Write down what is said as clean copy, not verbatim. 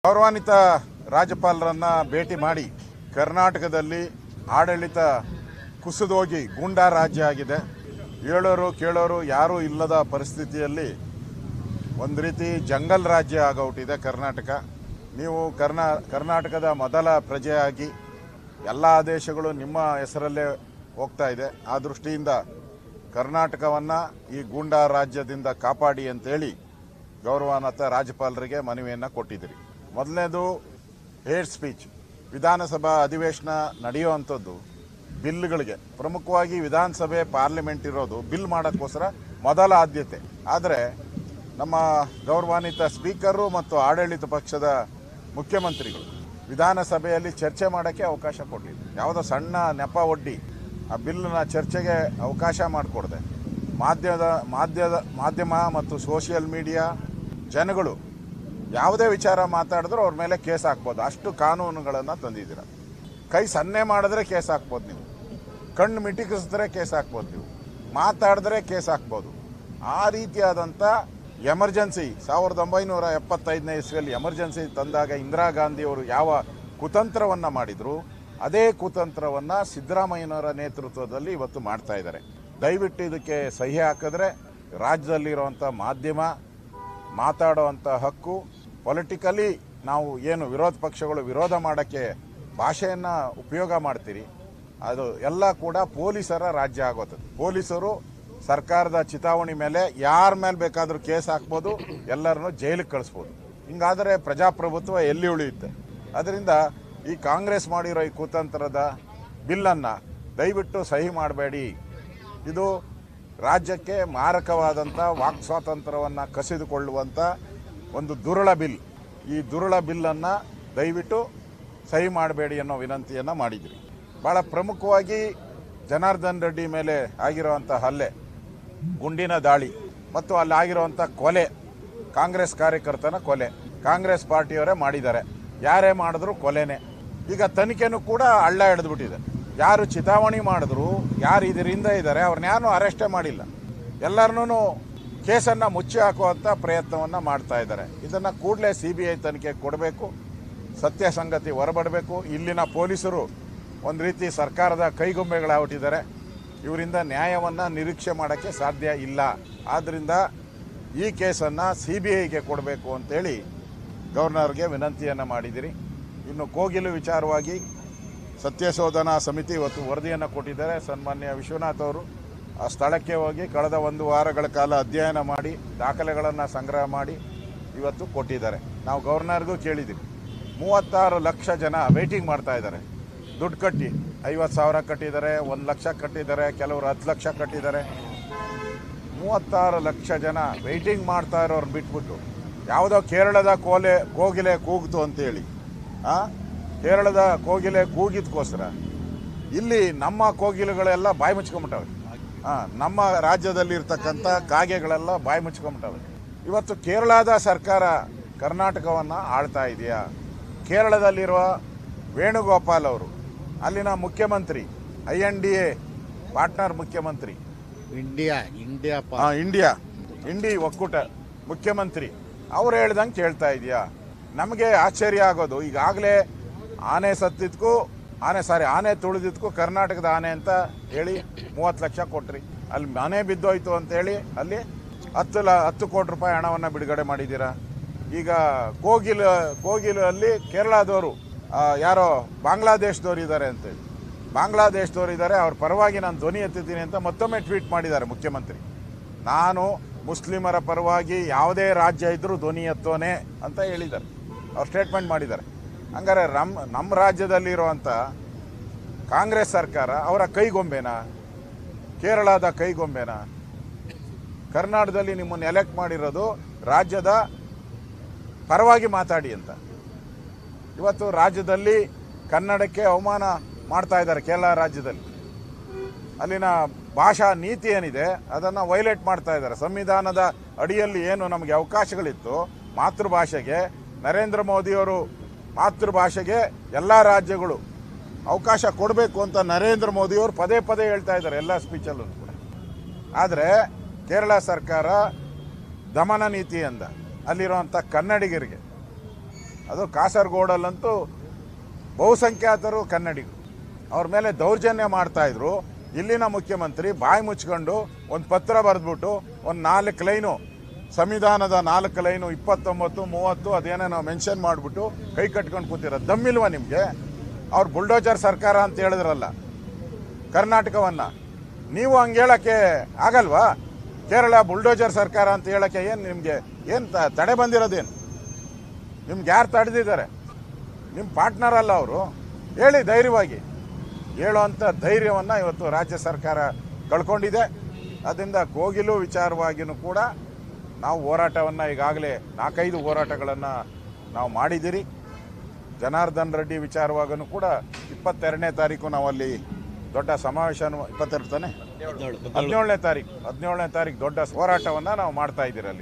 ಗೌರವಾನ್ವಿತ ರಾಜ್ಯಪಾಲರನ್ನ ಭೇಟಿ ಮಾಡಿ ಕರ್ನಾಟಕದಲ್ಲಿ ಆಡಳಿತ ಕುಸಿದೋಗಿ ಗೂಂಡಾ ರಾಜ್ಯ ಆಗಿದೆ. ಹೇಳೋರು ಕೇಳೋರು ಯಾರೂ ಇಲ್ಲದ ಪರಿಸ್ಥಿತಿಯಲ್ಲಿ ಒಂದು ರೀತಿ ಜಂಗಲ್ ರಾಜ್ಯ ಆಗೋಟಿದೆ ಕರ್ನಾಟಕ. ನೀವು ಕರ್ನಾಟಕದ ಮೊದಲ ಪ್ರಜೆಯಾಗಿ ಎಲ್ಲ ಆದೇಶಗಳು ನಿಮ್ಮ ಹೆಸರಲ್ಲೇ ಹೋಗ್ತಾ ಇದೆ. ಆ ದೃಷ್ಟಿಯಿಂದ ಕರ್ನಾಟಕವನ್ನು ಈ ಗೂಂಡಾ ರಾಜ್ಯದಿಂದ ಕಾಪಾಡಿ ಅಂತೇಳಿ ಗೌರವಾನ್ವಿತ ರಾಜ್ಯಪಾಲರಿಗೆ ಮನವಿಯನ್ನು ಕೊಟ್ಟಿದ್ದೀರಿ. ಮೊದಲನೇದು ಹೇಟ್ ಸ್ಪೀಚ್. ವಿಧಾನಸಭಾ ಅಧಿವೇಶನ ನಡೆಯುವಂಥದ್ದು ಬಿಲ್ಗಳಿಗೆ, ಪ್ರಮುಖವಾಗಿ ವಿಧಾನಸಭೆ ಪಾರ್ಲಿಮೆಂಟ್ ಇರೋದು ಬಿಲ್ ಮಾಡೋಕ್ಕೋಸ್ಕರ ಮೊದಲ ಆದ್ಯತೆ. ಆದರೆ ನಮ್ಮ ಗೌರವಾನ್ವಿತ ಸ್ಪೀಕರು ಮತ್ತು ಆಡಳಿತ ಪಕ್ಷದ ಮುಖ್ಯಮಂತ್ರಿಗಳು ವಿಧಾನಸಭೆಯಲ್ಲಿ ಚರ್ಚೆ ಮಾಡೋಕ್ಕೆ ಅವಕಾಶ ಕೊಡಲಿಲ್ಲ. ಯಾವುದೋ ಸಣ್ಣ ನೆಪ ಒಡ್ಡಿ ಆ ಬಿಲ್ನ ಚರ್ಚೆಗೆ ಅವಕಾಶ ಮಾಡಿಕೊಡದೆ ಮಾಧ್ಯಮ ಮತ್ತು ಸೋಷಿಯಲ್ ಮೀಡಿಯಾ ಜನಗಳು ಯಾವುದೇ ವಿಚಾರ ಮಾತಾಡಿದ್ರೂ ಅವ್ರ ಮೇಲೆ ಕೇಸ್ ಹಾಕ್ಬೋದು. ಅಷ್ಟು ಕಾನೂನುಗಳನ್ನು ತಂದಿದ್ದೀರ. ಕೈ ಸನ್ನೆ ಮಾಡಿದ್ರೆ ಕೇಸ್ ಹಾಕ್ಬೋದು, ನೀವು ಕಣ್ಣು ಮಿಟಿಕಿಸಿದ್ರೆ ಕೇಸ್ ಹಾಕ್ಬೋದು, ನೀವು ಮಾತಾಡಿದ್ರೆ ಕೇಸ್ ಹಾಕ್ಬೋದು. ಆ ರೀತಿಯಾದಂಥ ಎಮರ್ಜೆನ್ಸಿ 1975ನೇ ಇಸ್ವಿಯಲ್ಲಿ ಎಮರ್ಜೆನ್ಸಿ ತಂದಾಗ ಇಂದಿರಾ ಗಾಂಧಿಯವರು ಯಾವ ಕುತಂತ್ರವನ್ನು ಮಾಡಿದರು, ಅದೇ ಕುತಂತ್ರವನ್ನು ಸಿದ್ದರಾಮಯ್ಯನವರ ನೇತೃತ್ವದಲ್ಲಿ ಇವತ್ತು ಮಾಡ್ತಾ ಇದ್ದಾರೆ. ದಯವಿಟ್ಟು ಇದಕ್ಕೆ ಸಹಿ ಹಾಕಿದ್ರೆ ರಾಜ್ಯದಲ್ಲಿರುವಂಥ ಮಾಧ್ಯಮ ಮಾತಾಡುವಂಥ ಹಕ್ಕು, ಪೊಲಿಟಿಕಲಿ ನಾವು ಏನು ವಿರೋಧ ಪಕ್ಷಗಳು ವಿರೋಧ ಮಾಡೋಕ್ಕೆ ಭಾಷೆಯನ್ನು ಉಪಯೋಗ ಮಾಡ್ತೀರಿ, ಅದು ಎಲ್ಲ ಕೂಡ ಪೊಲೀಸರ ರಾಜ್ಯ ಆಗೋತದೆ. ಪೊಲೀಸರು ಸರ್ಕಾರದ ಚಿತಾವಣೆ ಮೇಲೆ ಯಾರ ಮೇಲೆ ಬೇಕಾದರೂ ಕೇಸ್ ಹಾಕ್ಬೋದು, ಎಲ್ಲರನ್ನೂ ಜೈಲಿಗೆ ಕಳಿಸ್ಬೋದು. ಹಿಂಗಾದರೆ ಪ್ರಜಾಪ್ರಭುತ್ವ ಎಲ್ಲಿ ಉಳಿಯುತ್ತೆ? ಅದರಿಂದ ಈ ಕಾಂಗ್ರೆಸ್ ಮಾಡಿರೋ ಈ ಕುತಂತ್ರದ ಬಿಲ್ಲನ್ನು ದಯವಿಟ್ಟು ಸಹಿ ಮಾಡಬೇಡಿ. ಇದು ರಾಜ್ಯಕ್ಕೆ ಮಾರಕವಾದಂಥ ವಾಕ್ ಸ್ವಾತಂತ್ರ್ಯವನ್ನು ಕಸಿದುಕೊಳ್ಳುವಂಥ ಒಂದು ದುರುಳ ಬಿಲ್. ಈ ದುರುಳ ಬಿಲ್ಲನ್ನು ದಯವಿಟ್ಟು ಸಹಿ ಮಾಡಬೇಡಿ ಅನ್ನೋ ವಿನಂತಿಯನ್ನು ಮಾಡಿದ್ರಿ. ಭಾಳ ಪ್ರಮುಖವಾಗಿ ಜನಾರ್ದನ್ ರೆಡ್ಡಿ ಮೇಲೆ ಆಗಿರುವಂಥ ಹಲ್ಲೆ, ಗುಂಡಿನ ದಾಳಿ ಮತ್ತು ಅಲ್ಲಿ ಆಗಿರುವಂಥ ಕೊಲೆ, ಕಾಂಗ್ರೆಸ್ ಕಾರ್ಯಕರ್ತನ ಕೊಲೆ ಕಾಂಗ್ರೆಸ್ ಪಾರ್ಟಿಯವರೇ ಮಾಡಿದ್ದಾರೆ. ಯಾರೇ ಮಾಡಿದ್ರು ಕೊಲೆನೇ. ಈಗ ತನಿಖೆನೂ ಕೂಡ ಹಳ್ಳ ಹಿಡಿದ್ಬಿಟ್ಟಿದೆ. ಯಾರು ಚಿತಾವಣೆ ಮಾಡಿದ್ರು, ಯಾರು ಇದರಿಂದ ಇದ್ದಾರೆ, ಅವ್ರನ್ನ ಯಾರೂ ಅರೆಸ್ಟೇ ಮಾಡಿಲ್ಲ. ಎಲ್ಲರನ್ನೂ ಕೇಸನ್ನು ಮುಚ್ಚಿ ಹಾಕುವಂಥ ಪ್ರಯತ್ನವನ್ನು ಮಾಡ್ತಾ ಇದ್ದಾರೆ. ಇದನ್ನು ಕೂಡಲೇ CBI ತನಿಖೆ ಕೊಡಬೇಕು, ಸತ್ಯ ಸಂಗತಿ ಹೊರಬಡಬೇಕು. ಇಲ್ಲಿನ ಪೊಲೀಸರು ಒಂದು ರೀತಿ ಸರ್ಕಾರದ ಕೈಗೊಂಬೆಗಳಾಗ್ಬಿಟ್ಟಿದ್ದಾರೆ. ಇವರಿಂದ ನ್ಯಾಯವನ್ನು ನಿರೀಕ್ಷೆ ಮಾಡೋಕ್ಕೆ ಸಾಧ್ಯ ಇಲ್ಲ. ಆದ್ದರಿಂದ ಈ ಕೇಸನ್ನು CBIಗೆ ಕೊಡಬೇಕು ಅಂತೇಳಿ ಗವರ್ನರ್ಗೆ ವಿನಂತಿಯನ್ನು ಮಾಡಿದಿರಿ. ಇನ್ನು ಕೋಗಿಲು ವಿಚಾರವಾಗಿ ಸತ್ಯಶೋಧನಾ ಸಮಿತಿ ಇವತ್ತು ವರದಿಯನ್ನು ಕೊಟ್ಟಿದ್ದಾರೆ. ಸನ್ಮಾನ್ಯ ವಿಶ್ವನಾಥ್ ಅವರು ಆ ಸ್ಥಳಕ್ಕೆ ಹೋಗಿ ಕಳೆದ 1 ವಾರಗಳ ಕಾಲ ಅಧ್ಯಯನ ಮಾಡಿ ದಾಖಲೆಗಳನ್ನು ಸಂಗ್ರಹ ಮಾಡಿ ಇವತ್ತು ಕೊಟ್ಟಿದ್ದಾರೆ. ನಾವು ಗವರ್ನರ್ಗೂ ಕೇಳಿದ್ದೀವಿ. 36 ಲಕ್ಷ ಜನ ವೆಯ್ಟಿಂಗ್ ಮಾಡ್ತಾ ಇದ್ದಾರೆ. ದುಡ್ಡು ಕಟ್ಟಿ 50,000 ಕಟ್ಟಿದ್ದಾರೆ, 1 ಲಕ್ಷ ಕಟ್ಟಿದ್ದಾರೆ, ಕೆಲವರು 10 ಲಕ್ಷ ಕಟ್ಟಿದ್ದಾರೆ. 36 ಲಕ್ಷ ಜನ ವೆಯ್ಟಿಂಗ್ ಮಾಡ್ತಾ ಇರೋರು ಬಿಟ್ಬಿಟ್ಟು ಯಾವುದೋ ಕೇರಳದ ಕೋಗಿಲೆ ಕೂಗಿತು ಅಂತೇಳಿ, ಕೇರಳದ ಕೋಗಿಲೆ ಕೂಗಿದ್ಕೋಸ್ಕರ ಇಲ್ಲಿ ನಮ್ಮ ಕೋಗಿಲೆಗಳೆಲ್ಲ ಬಾಯಿ ಮುಚ್ಕೊಂಬಿಟ್ಟವೆ. ನಮ್ಮ ರಾಜ್ಯದಲ್ಲಿರ್ತಕ್ಕಂಥ ಕಾಗೆಗಳೆಲ್ಲ ಬಾಯಿ ಮುಚ್ಕೊಂಬಿಟ್ಟವೆ. ಇವತ್ತು ಕೇರಳದ ಸರ್ಕಾರ ಕರ್ನಾಟಕವನ್ನು ಆಳ್ತಾ ಇದೆಯಾ? ಕೇರಳದಲ್ಲಿರುವ ವೇಣುಗೋಪಾಲ್ ಅವರು, ಅಲ್ಲಿನ ಮುಖ್ಯಮಂತ್ರಿ, INDA ಪಾರ್ಟ್ನರ್ ಮುಖ್ಯಮಂತ್ರಿ, ಇಂಡಿ ಒಕ್ಕೂಟ ಮುಖ್ಯಮಂತ್ರಿ, ಅವ್ರು ಹೇಳ್ದಂಗೆ ಕೇಳ್ತಾ ಇದೆಯಾ? ನಮಗೆ ಆಶ್ಚರ್ಯ ಆಗೋದು, ಈಗಾಗಲೇ ಆನೆ ತುಳಿದಿದ್ದಕ್ಕೂ ಕರ್ನಾಟಕದ ಆನೆ ಅಂತ ಹೇಳಿ 30 ಲಕ್ಷ ಕೊಟ್ರಿ. ಅಲ್ಲಿ ಮನೆ ಬಿದ್ದೋಯ್ತು ಅಂತೇಳಿ ಅಲ್ಲಿ 10 ಕೋಟಿ ರೂಪಾಯಿ ಹಣವನ್ನು ಬಿಡುಗಡೆ ಮಾಡಿದ್ದೀರಾ. ಈಗ ಕೋಗಿಲು ಅಲ್ಲಿ ಕೇರಳದವರು ಯಾರೋ ಬಾಂಗ್ಲಾದೇಶದವ್ರು ಇದ್ದಾರೆ ಅಂತೇಳಿ, ಅವ್ರ ಪರವಾಗಿ ನಾನು ಧ್ವನಿ ಎತ್ತಿದ್ದೀನಿ ಅಂತ ಮತ್ತೊಮ್ಮೆ ಟ್ವೀಟ್ ಮಾಡಿದ್ದಾರೆ ಮುಖ್ಯಮಂತ್ರಿ. ನಾನು ಮುಸ್ಲಿಮರ ಪರವಾಗಿ ಯಾವುದೇ ರಾಜ್ಯ ಇದ್ದರೂ ಧ್ವನಿ ಎತ್ತೋನೆ ಅಂತ ಹೇಳಿದ್ದಾರೆ, ಅವ್ರು ಸ್ಟೇಟ್ಮೆಂಟ್ ಮಾಡಿದ್ದಾರೆ. ಹಂಗಾರೆ ನಮ್ಮ ರಾಜ್ಯದಲ್ಲಿರುವಂಥ ಕಾಂಗ್ರೆಸ್ ಸರ್ಕಾರ ಅವರ ಕೈಗೊಂಬೆನಾ? ಕೇರಳದ ಕೈಗೊಂಬೆನಾ? ಕರ್ನಾಟಕದಲ್ಲಿ ನಿಮ್ಮನ್ನು ಎಲೆಕ್ಟ್ ಮಾಡಿರೋದು ರಾಜ್ಯದ ಪರವಾಗಿ ಮಾತಾಡಿ ಅಂತ. ಇವತ್ತು ರಾಜ್ಯದಲ್ಲಿ ಕನ್ನಡಕ್ಕೆ ಅವಮಾನ ಮಾಡ್ತಾ ಇದ್ದಾರೆ. ಕೇರಳ ರಾಜ್ಯದಲ್ಲಿ ಅಲ್ಲಿನ ಭಾಷಾ ನೀತಿ ಏನಿದೆ ಅದನ್ನು ವೈಲೇಟ್ ಮಾಡ್ತಾ ಇದ್ದಾರೆ. ಸಂವಿಧಾನದ ಅಡಿಯಲ್ಲಿ ಏನು ನಮಗೆ ಅವಕಾಶಗಳಿತ್ತು ಮಾತೃಭಾಷೆಗೆ, ನರೇಂದ್ರ ಮೋದಿಯವರು ಮಾತೃಭಾಷೆಗೆ ಎಲ್ಲ ರಾಜ್ಯಗಳು ಅವಕಾಶ ಕೊಡಬೇಕು ಅಂತ ನರೇಂದ್ರ ಮೋದಿಯವರು ಪದೇ ಪದೇ ಹೇಳ್ತಾ ಇದ್ದಾರೆ ಎಲ್ಲ ಸ್ಪೀಚಲ್ಲೂ ಕೂಡ. ಆದರೆ ಕೇರಳ ಸರ್ಕಾರ ದಮನ ನೀತಿಯಿಂದ ಅಲ್ಲಿರುವಂಥ ಕನ್ನಡಿಗರಿಗೆ ಅದು ಕಾಸರಗೋಡಲ್ಲಂತೂ ಬಹುಸಂಖ್ಯಾತರು ಕನ್ನಡಿಗರು, ಅವ್ರ ಮೇಲೆ ದೌರ್ಜನ್ಯ ಮಾಡ್ತಾಯಿದ್ರು. ಇಲ್ಲಿನ ಮುಖ್ಯಮಂತ್ರಿ ಬಾಯಿ ಮುಚ್ಕೊಂಡು ಒಂದು ಪತ್ರ ಬರೆದ್ಬಿಟ್ಟು ಒಂದು 4 ಲೈನು, ಸಂವಿಧಾನದ 4 ಲೈನು 29, 30 ಅದೇನೋ ನಾವು ಮೆನ್ಷನ್ ಮಾಡಿಬಿಟ್ಟು ಕೈ ಕಟ್ಕೊಂಡು ಕೂತಿರೋ ದಮ್ಮಿಲ್ವ ನಿಮಗೆ? ಅವ್ರು ಬುಲ್ಡೋಜರ್ ಸರ್ಕಾರ ಅಂತ ಹೇಳಿದ್ರಲ್ಲ ಕರ್ನಾಟಕವನ್ನು, ನೀವು ಹಂಗೆ ಹೇಳೋಕ್ಕೆ ಆಗಲ್ವಾ? ಕೇರಳ ಬುಲ್ಡೋಜರ್ ಸರ್ಕಾರ ಅಂತ ಹೇಳೋಕ್ಕೆ ಏನು ನಿಮಗೆ ಏನು ತಡೆ ಬಂದಿರೋದೇನು? ನಿಮ್ಗೆ ಯಾರು ತಡೆದಿದ್ದಾರೆ? ನಿಮ್ಮ ಪಾರ್ಟ್ನರ್ ಅಲ್ಲ ಅವರು. ಹೇಳಿ ಧೈರ್ಯವಾಗಿ, ಹೇಳೋವಂಥ ಧೈರ್ಯವನ್ನು ಇವತ್ತು ರಾಜ್ಯ ಸರ್ಕಾರ ಕಳ್ಕೊಂಡಿದೆ. ಅದರಿಂದ ಕೋಗಿಲು ವಿಚಾರವಾಗಿಯೂ ಕೂಡ ನಾವು ಹೋರಾಟವನ್ನು ಈಗಾಗಲೇ 4-5 ಹೋರಾಟಗಳನ್ನು ನಾವು ಮಾಡಿದ್ದೀರಿ. ಜನಾರ್ದನ್ ರೆಡ್ಡಿ ವಿಚಾರವಾಗೂ ಕೂಡ 22ನೇ ತಾರೀಕು ನಾವು ಅಲ್ಲಿ ದೊಡ್ಡ ಸಮಾವೇಶ, 22 ತಾನೆ, 17ನೇ ತಾರೀಕು ದೊಡ್ಡ ಹೋರಾಟವನ್ನು ನಾವು ಮಾಡ್ತಾ ಇದ್ದೀರಿ ಅಲ್ಲಿ.